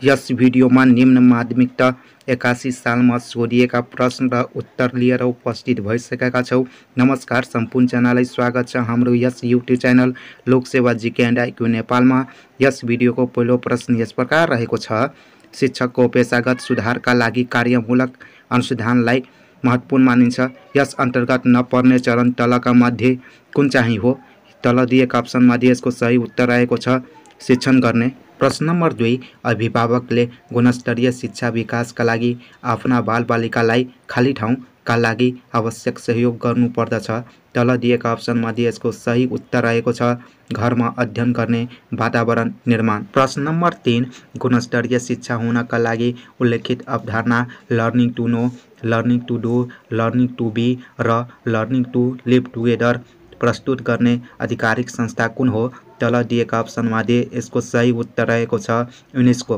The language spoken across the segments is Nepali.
यस भिडियोमा निम्न माध्यमिकता 81 सालमा सोधिएका प्रश्न र उत्तर लिएर उपस्थित भइसकेका छौँ। नमस्कार, सम्पूर्णजनालाई स्वागत छ हाम्रो यस YouTube channel Loksewa GK and IQ नेपालमा। यस भिडियोको पहिलो प्रश्न यस प्रकार रहेको छ। शिक्षकको पेशागत सुधारका लागि कार्यमूलक अनुसन्धानलाई महत्त्वपूर्ण मानिन्छ। यस अन्तर्गत नपर्ने चरण तलका मध्ये कुन चाहिँ हो? तल दिएका अप्सनमध्ये यसको सही उत्तर रहेको छ शिक्षण गर्ने। प्रश्न नम्बर 2, अभिभावकले गुणस्तरीय शिक्षा विकासका लागि आफ्ना बालबालिकालाई खाली ठाउँका लागि आवश्यक सहयोग गर्नुपर्दछ। तल दिएका अप्सनमध्ये यसको सही उत्तर रहेको छ घरमा अध्ययन गर्ने वातावरण निर्माण। प्रश्न नम्बर 3, गुणस्तरीय शिक्षा हुनका लागि उल्लेखित अवधारणा learning to know, learning to do, learning to be र लर्निङ टु लिभ टुगेदर प्रस्तुत गर्ने आधिकारिक संस्था कुन हो? तल दिएका अप्सनमध्ये यसको सही उत्तर रहेको छ युनेस्को।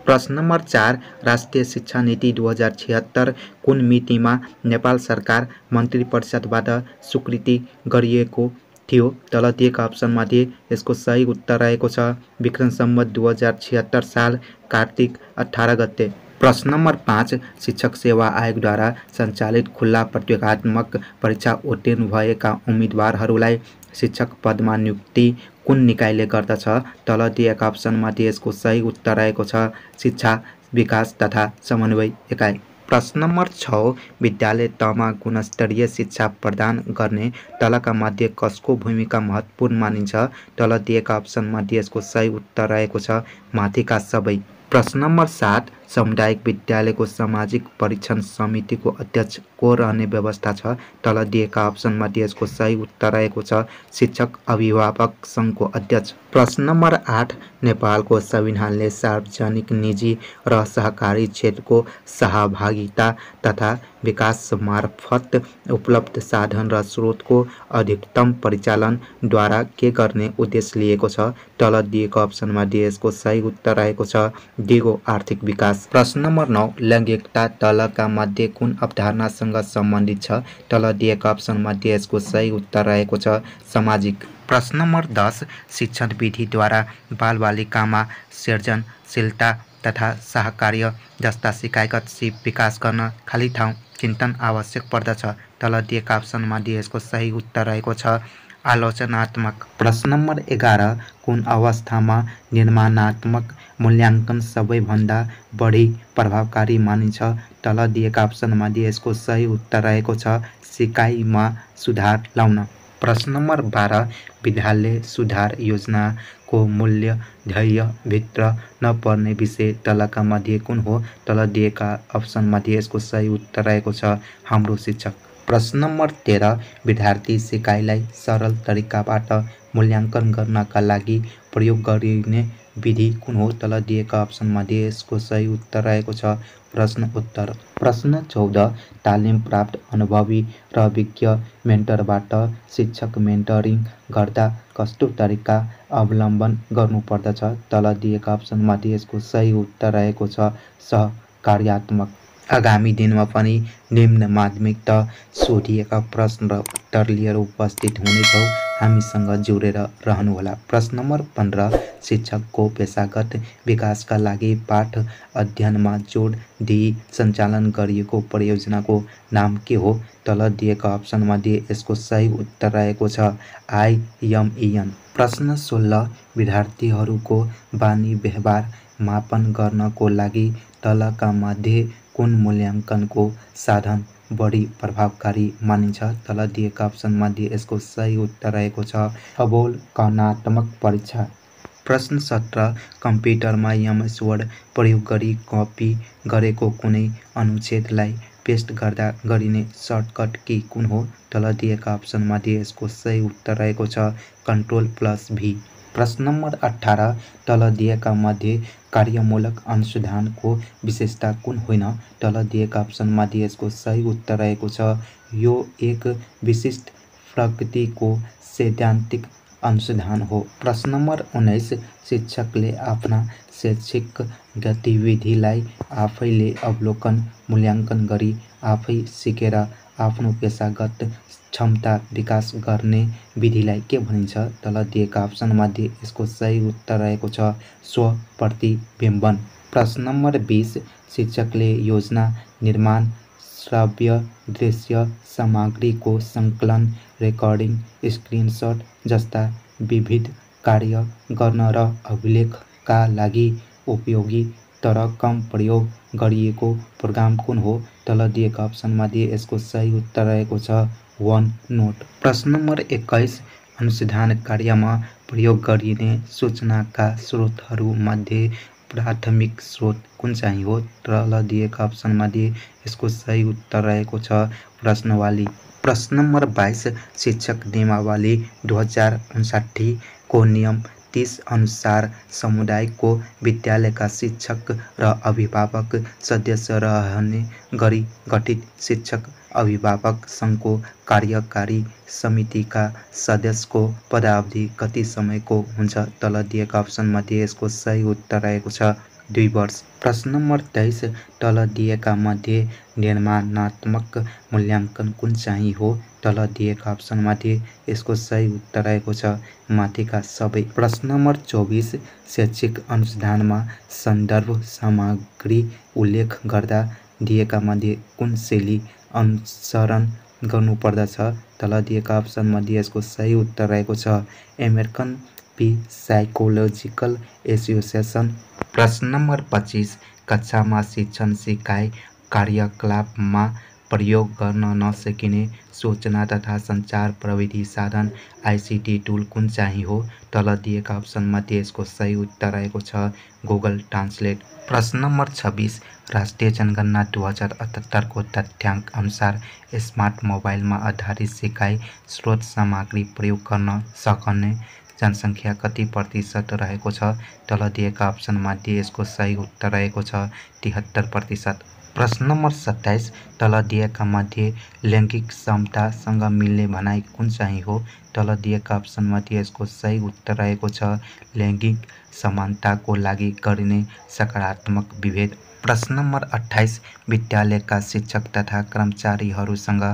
प्रश्न नम्बर 4, राष्ट्रिय शिक्षा नीति 2076 कुन मितिमा नेपाल सरकार मन्त्री परिषदबाट स्वीकृति गरिएको थियो? तल दिएका अप्सनमध्ये यसको सही उत्तर रहेको छ विक्रम सम्वत 2076 साल कार्तिक 18 गते। प्रश्न नम्बर 5, शिक्षक सेवा आयोगद्वारा सञ्चालित खुल्ला प्रतियोगितात्मक परीक्षा उत्तीर्ण भएका उम्मेदवारहरूलाई शिक्षक पदमा नियुक्ति कुन निकायले गर्दछ? तल दिएका अप्सनमध्ये यसको सही उत्तर रहेको छ शिक्षा विकास तथा समन्वय एकाइ। प्रश्न नम्बर 6, विद्यालय तहमा गुणस्तरीय शिक्षा प्रदान गर्ने तलका मध्ये कसको भूमिका महत्त्वपूर्ण मानिन्छ? तल दिएका अप्सनमध्ये यसको सही उत्तर रहेको छ माथिका सबै। प्रश्न नम्बर 7, सामुदायिक विद्यालयको सामाजिक परीक्षण समितिको अध्यक्ष को रहने व्यवस्था छ? तल दिएका अप्सनमध्ये यसको सही उत्तर रहेको छ शिक्षक अभिभावक सङ्घको अध्यक्ष। प्रश्न नम्बर 8, नेपालको संविधानले सार्वजनिक, निजी र सहकारी क्षेत्रको सहभागिता तथा विकास मार्फत उपलब्ध साधन र स्रोतको अधिकतम परिचालनद्वारा के गर्ने उद्देश्य लिएको छ? तल दिएको अप्सनमध्ये यसको सही उत्तर रहेको छ दिगो आर्थिक विकास। प्रश्न नम्बर 9, लैङ्गिकता तलका मध्ये कुन अवधारणासँग सम्बन्धित छ? तल दिएका अप्सनमध्ये यसको सही उत्तर रहेको छ सामाजिक। प्रश्न नम्बर 10, शिक्षण विधिद्वारा बालबालिकामा सृजनशीलता तथा सहकार्य जस्ता सिकाइगत सिप विकास गर्न खाली ठाउँ चिन्तन आवश्यक पर्दछ। तल दिएका अप्सनमध्ये यसको सही उत्तर रहेको छ आलोचनात्मक। प्रश्न नम्बर 11, कुन अवस्थामा निर्माणात्मक मूल्याङ्कन सबैभन्दा बढी प्रभावकारी मानिन्छ? तल दिएका अप्सनमध्ये यसको सही उत्तर रहेको छ सिकाइमा सुधार ल्याउन। प्रश्न नम्बर 12, विद्यालय सुधार योजनाको मूल्य ध्येयभित्र नपर्ने विषय तलका मध्ये कुन हो? तल दिएका अप्सनमध्ये यसको सही उत्तर रहेको छ हाम्रो शिक्षक। प्रश्न नम्बर 13, विद्यार्थी सिकाइलाई सरल तरिकाबाट मूल्याङ्कन गर्नका लागि प्रयोग गरिने विधि कुन हो? तल दिएका अप्सनमध्ये यसको सही उत्तर रहेको छ प्रश्न उत्तर। प्रश्न 14, तालिम प्राप्त अनुभवी र विज्ञ मेन्टरबाट शिक्षक मेन्टरिङ गर्दा कस्तो तरिका अवलम्बन गर्नुपर्दछ? तल दिएका अप्सनमध्ये यसको सही उत्तर रहेको छ सहकार्यात्मक। आगामी दिनमा पनि निम्न माध्यमिकता सोधिएका प्रश्न र उत्तर लिएर उपस्थित हुनेछौँ। हामीसँग जोडेर रहनुहोला। प्रश्न नम्बर 15, शिक्षकको पेशागत विकासका लागि पाठ अध्ययनमा जोड दिई सञ्चालन गरिएको परियोजनाको नाम के हो? तल दिएका अप्सनमध्ये यसको सही उत्तर रहेको छ IMEN। प्रश्न 16, विद्यार्थीहरूको बानी व्यवहार मापन गर्नको लागि तलका मध्ये कुन मूल्याङ्कनको साधन बढी प्रभावकारी मानिन्छ? तल दिएका अप्सनमध्ये यसको सही उत्तर रहेको छ अवलोकनात्मक परीक्षा। प्रश्न 17, कम्प्युटरमा MS वर्ड प्रयोग गरी कपी गरेको कुनै अनुच्छेदलाई पेस्ट गर्दा गरिने सर्टकट की कुन हो? तल दिएका अप्सनमध्ये यसको सही उत्तर रहेको छ Ctrl+V। प्रश्न नम्बर 18, तल दिएका मध्ये कार्यमूलक अनुसन्धानको विशेषता कुन होइन? तल दिएका अप्सनमध्ये यसको सही उत्तर रहेको छ यो एक विशिष्ट प्रकृतिको सैद्धान्तिक अनुसन्धान हो। प्रश्न नम्बर 19, शिक्षकले आफ्ना शैक्षिक गतिविधिलाई आफैले अवलोकन मूल्याङ्कन गरी आफै सिकेर आफ्नो पेशागत क्षमता विकास गर्ने विधिलाई के भनिन्छ? तल दिएका अप्सनमध्ये यसको सही उत्तर रहेको छ स्वप्रतिबिम्बन। प्रश्न नम्बर 20 शिक्षकले योजना निर्माण, श्रव्य दृश्य सामग्रीको सङ्कलन, रेकर्डिङ, स्क्रिनसट जस्ता विविध कार्य गर्न र अभिलेखका लागि उपयोगी तर कम प्रयोग गरिएको प्रोग्राम कुन हो? तल दिएका अप्सनमध्ये यसको सही उत्तर रहेको छ वन नोट। प्रश्न नम्बर 21 अनुसन्धान कार्यमा प्रयोग गरिने सूचनाका स्रोतहरूमध्ये प्राथमिक स्रोत कुन चाहिँ हो? तल दिएका अप्सनमध्ये यसको सही उत्तर रहेको छ प्रश्नवाली। प्रश्न नम्बर 22 शिक्षक नियमावली 2059 को नियम 30 अनुसार समुदायको विद्यालयका शिक्षक र अभिभावक सदस्य रहने गरी गठित शिक्षक अभिभावक सङ्घको कार्यकारी समितिका सदस्यको पदावधि कति समयको हुन्छ? तल दिएका अप्सनमध्ये यसको सही उत्तर रहेको छ 2 वर्ष। प्रश्न नम्बर 23 तल दिएका मध्ये निर्माणात्मक मूल्याङ्कन कुन चाहिँ हो? तल दिएका अप्सनमध्ये यसको सही उत्तर रहेको छ माथिका सबै। प्रश्न नम्बर 24 शैक्षिक अनुसन्धानमा सन्दर्भ सामग्री उल्लेख गर्दा दिएका मध्ये कुन शैली अनुसरण गर्नुपर्दछ? तल दिएका अप्सनमध्ये यसको सही उत्तर रहेको छ अमेरिकन साइकोलोजिकल एसोसिएसन। प्रश्न नम्बर 25 कक्षामा शिक्षण सिकाइ कार्यकलापमा प्रयोग गर्न नसकिने सूचना तथा सञ्चार प्रविधि साधन आइसिटी टुल कुन चाहिँ हो? तल दिएका अप्सनमध्ये यसको सही उत्तर रहेको छ गुगल ट्रान्सलेट। प्रश्न नम्बर 26 राष्ट्रिय जनगणना 2078 को तथ्याङ्क अनुसार स्मार्ट मोबाइलमा आधारित सिकाइ स्रोत सामग्री प्रयोग गर्न सक्ने जनसङ्ख्या कति प्रतिशत रहेको छ? तल दिएका अप्सनमध्ये यसको सही उत्तर रहेको छ 73%। प्रश्न नम्बर 27 तल दिएका मध्ये लैङ्गिक समतासँग मिल्ने भनाइ कुन चाहिँ हो? तल दिएका अप्सनमध्ये यसको सही उत्तर रहेको छ लैङ्गिक समानताको लागि गरिने सकारात्मक विभेद। प्रश्न नम्बर 28 विद्यालयका शिक्षक तथा कर्मचारीहरूसँग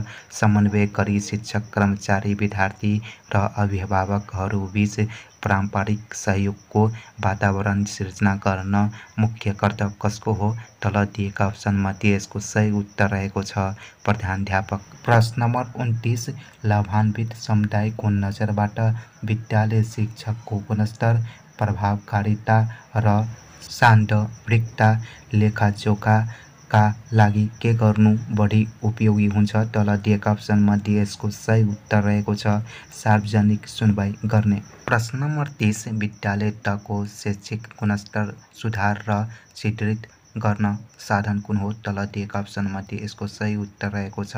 समन्वय गरी शिक्षक, कर्मचारी, विद्यार्थी र अभिभावकहरूबीच पारस्परिक सहयोगको वातावरण सिर्जना गर्न मुख्य कर्तव्य कसको हो? तल दिएका अप्सनमध्ये यसको सही उत्तर रहेको छ प्रधानाध्यापक। प्रश्न नम्बर 29 लाभान्वित समुदायको नजरबाट विद्यालय शिक्षकको गुणस्तर, प्रभावकारिता र सान्दर्भिकता लेखाजोखाका लागि के गर्नु बढी उपयोगी हुन्छ? तल दिएका अप्सनमध्ये यसको सही उत्तर रहेको छ सार्वजनिक सुनवाई गर्ने। प्रश्न नम्बर 30 विद्यालय तहको शैक्षिक गुणस्तर सुधार र सुदृढ गर्न साधन कुन हो? तल दिएका अप्सनमध्ये यसको सही उत्तर रहेको छ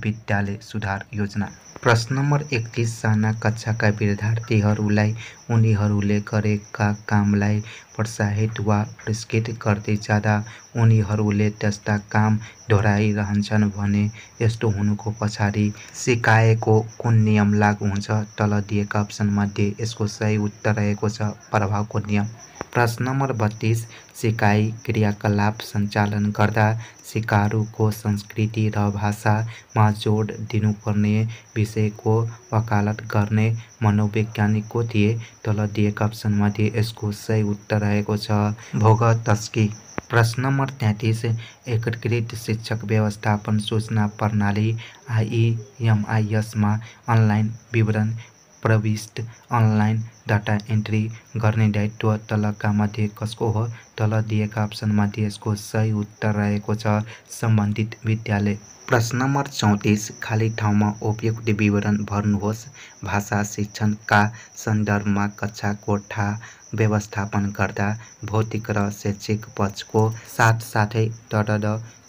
विद्यालय सुधार योजना। प्रश्न नम्बर 31 साना कक्षाका विद्यार्थीहरूलाई उनीहरूले गरेका कामलाई प्रोत्साहित वा पुरस्कृत गर्दै जाँदा उनीहरूले त्यस्ता काम दोहोऱ्याइरहन्छन् भने यस्तो हुनुको पछाडि सिकाएको कुन नियम लागू हुन्छ? तल दिएका अप्सनमध्ये यसको सही उत्तर रहेको छ प्रभावको नियम। प्रश्न नम्बर 32 सिकाइ क्रियाकलाप सञ्चालन गर्दा सिकारुको संस्कृति र भाषामा जोड दिनुपर्ने विषयको वकालत गर्ने मनोवैज्ञानिक को थिए? तल दिएका अप्सनमध्ये यसको सही उत्तर रहेको छ भोगतस्की। प्रश्न नम्बर 33 एकीकृत शिक्षक व्यवस्थापन सूचना प्रणाली आइएमआइएसमा अनलाइन विवरण प्रविष्ट, अनलाइन डाटा एन्ट्री गर्ने दायित्व तलका मध्ये कसको हो? तल दिएका अप्सनमध्ये यसको सही उत्तर रहेको छ सम्बन्धित विद्यालय। प्रश्न नम्बर 34 खाली ठाउँमा उपयुक्त विवरण भर्नुहोस्। भाषा शिक्षणका सन्दर्भमा कक्षा कोठा व्यवस्थापन गर्दा भौतिक र शैक्षिक पक्षको साथसाथै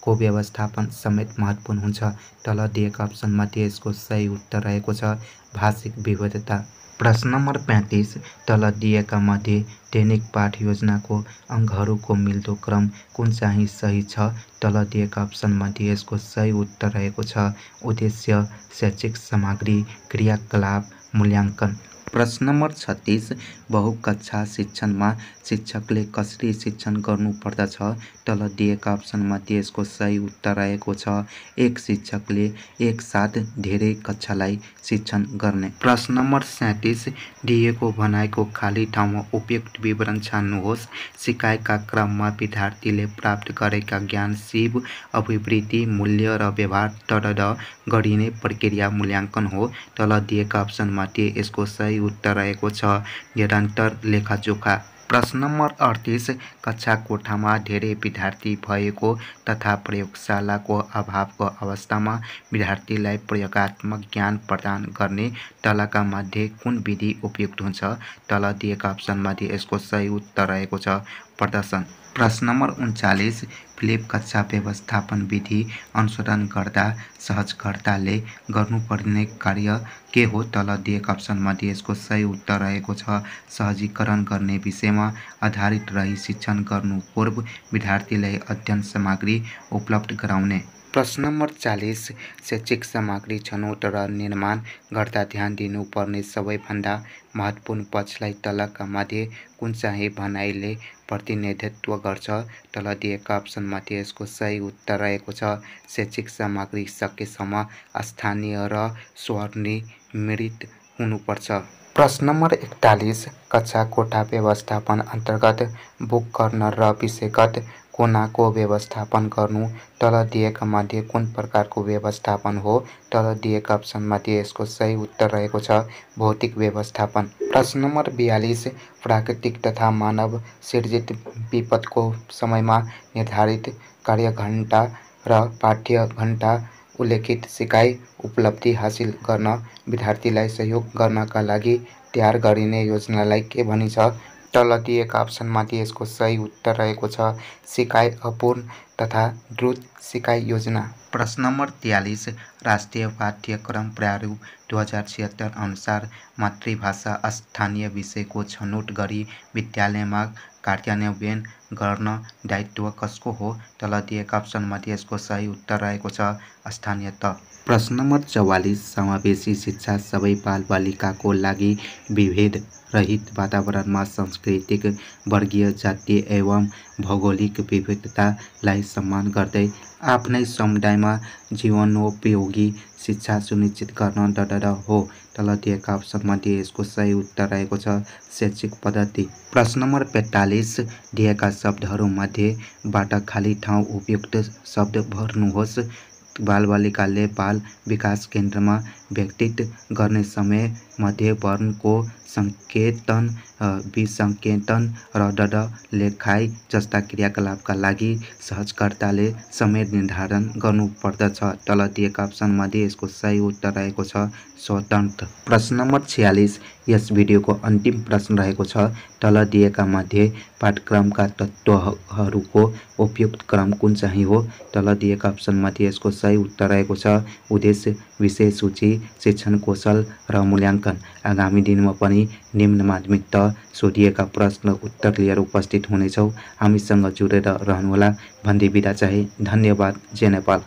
को व्यवस्थापन समेत महत्त्वपूर्ण हुन्छ। तल दिएका अप्सनमध्ये यसको सही उत्तर रहेको छ भाषिक विविधता। प्रश्न नम्बर 35 तल दिएका मध्ये दैनिक पाठ योजनाको अङ्गहरूको मिल्दो क्रम कुन चाहिँ सही छ? तल दिएका अप्सनमध्ये यसको सही उत्तर रहेको छ उद्देश्य, शैक्षिक सामग्री, क्रियाकलाप, मूल्याङ्कन। प्रश्न नम्बर 36 बहुकक्षा शिक्षणमा शिक्षकले कसरी शिक्षण गर्नुपर्दछ? तल दिएका अप्सनमध्ये यसको सही उत्तर रहेको छ 1 शिक्षकले एक साथ धेरै कक्षालाई शिक्षण गर्ने। प्रश्न नम्बर 37 दिएको भनाइको खाली ठाउँमा उपयुक्त विवरण छान्नुहोस्। सिकाइका क्रममा विद्यार्थीले प्राप्त गरेका ज्ञान, सिप, अभिवृद्धि, मूल्य र व्यवहार टडड गरिने प्रक्रिया मूल्याङ्कन हो। तल दिएका अप्सनमध्ये यसको सही उत्तर रहेको छ निरन्तर लेखाजोखा। प्रश्न नम्बर 38 कक्षा कोठामा धेरै विद्यार्थी भएको तथा प्रयोगशालाको अभावको अवस्थामा विद्यार्थीलाई प्रयोगात्मक ज्ञान प्रदान गर्ने तलका मध्ये कुन विधि उपयुक्त हुन्छ? तल दिएका अप्सनमध्ये यसको सही उत्तर रहेको छ प्रदर्शन। प्रश्न नम्बर 39 फ्लिप कक्षा व्यवस्थापन विधि अनुसरण गर्दा सहजकर्ताले गर्नुपर्ने कार्य के हो? तल दिएका अप्सनमध्ये यसको सही उत्तर रहेको छ सहजीकरण गर्ने विषयमा आधारित रही शिक्षण गर्नु पूर्व विद्यार्थीलाई अध्ययन सामग्री उपलब्ध गराउने। प्रश्न नम्बर 40 शैक्षिक सामग्री छनौट र निर्माण गर्दा ध्यान दिनुपर्ने सबैभन्दा महत्त्वपूर्ण पक्षलाई तलका मध्ये कुन चाहिँ भनाइले प्रतिनिधित्व गर्छ? तल दिएका अप्सनमध्ये यसको सही उत्तर रहेको छ शैक्षिक सामग्री सकेसम्म स्थानीय र स्वनिर्मित हुनुपर्छ। प्रश्न नम्बर 41 कक्षा कोठा व्यवस्थापन अन्तर्गत बुक कर्नर र विषयगत कोणाको व्यवस्थापन गर्नु तल दिएका मध्ये कुन प्रकारको व्यवस्थापन हो? तल दिएका अप्सनमध्ये यसको सही उत्तर रहेको छ भौतिक व्यवस्थापन। प्रश्न नम्बर 42 प्राकृतिक तथा मानव सिर्जित विपदको समयमा निर्धारित कार्यघण्टा र पाठ्य घण्टा उल्लेखित सिकाइ उपलब्धि हासिल गर्न विद्यार्थीलाई सहयोग गर्नका लागि तयार गरिने योजनालाई के भनिन्छ? तल दिएका अप्सनमध्ये यसको सही उत्तर रहेको छ सिकाइ अपूर्ण तथा द्रुत सिकाइ योजना। प्रश्न नम्बर 43 राष्ट्रिय पाठ्यक्रम प्रारूप 2076 अनुसार मातृभाषा स्थानीय विषयको छनौट गरी विद्यालयमा कार्यान्वयन गर्न दायित्व कसको हो? तल दिएका अप्सनमध्ये यसको सही उत्तर रहेको छ स्थानीयत। प्रश्न नम्बर 44 समावेशी शिक्षा सबै बालबालिकाको लागि विभेद रहित वातावरणमा सांस्कृतिक, वर्गीय, जातीय एवं भौगोलिक विविधतालाई सम्मान गर्दै आफ्नै समुदायमा जीवनोपयोगी शिक्षा सुनिश्चित गर्न डडड हो। तल दिएका अप्सनमध्ये यसको सही उत्तर रहेको छ शैक्षिक पद्धति। प्रश्न नम्बर 45 दिएका शब्दहरूमध्ये बाट खाली ठाउँ उपयुक्त शब्द भर्नुहोस्। बालबालिकाले बाल विकास केन्द्रमा व्यतीत गर्ने समय मध्ये वर्णको सङ्केतन, विसङ्केतन र डड लेखाइ जस्ता क्रियाकलापका लागि सहजकर्ताले समय निर्धारण गर्नुपर्दछ। तल दिएका अप्सनमध्ये यसको सही उत्तर रहेको छ स्वतन्त्र। प्रश्न नम्बर 46 यस भिडियोको अन्तिम प्रश्न रहेको छ तल दिएका मध्ये पाठ्यक्रमका तत्त्वहरूको उपयुक्त क्रम कुन चाहिँ हो? तल दिएका अप्सनमध्ये यसको सही उत्तर रहेको छ उद्देश्य, विषय सूची, शिक्षण कौशल र मूल्याङ्कन। आगामी दिनमा पनि निम्न माध्यमिक तह सोधिएका प्रश्न उत्तर लिएर उपस्थित हुनेछौँ। हामीसँग जुडेर रहनुहोला भन्दै बिदा चाहे। धन्यवाद। जय नेपाल।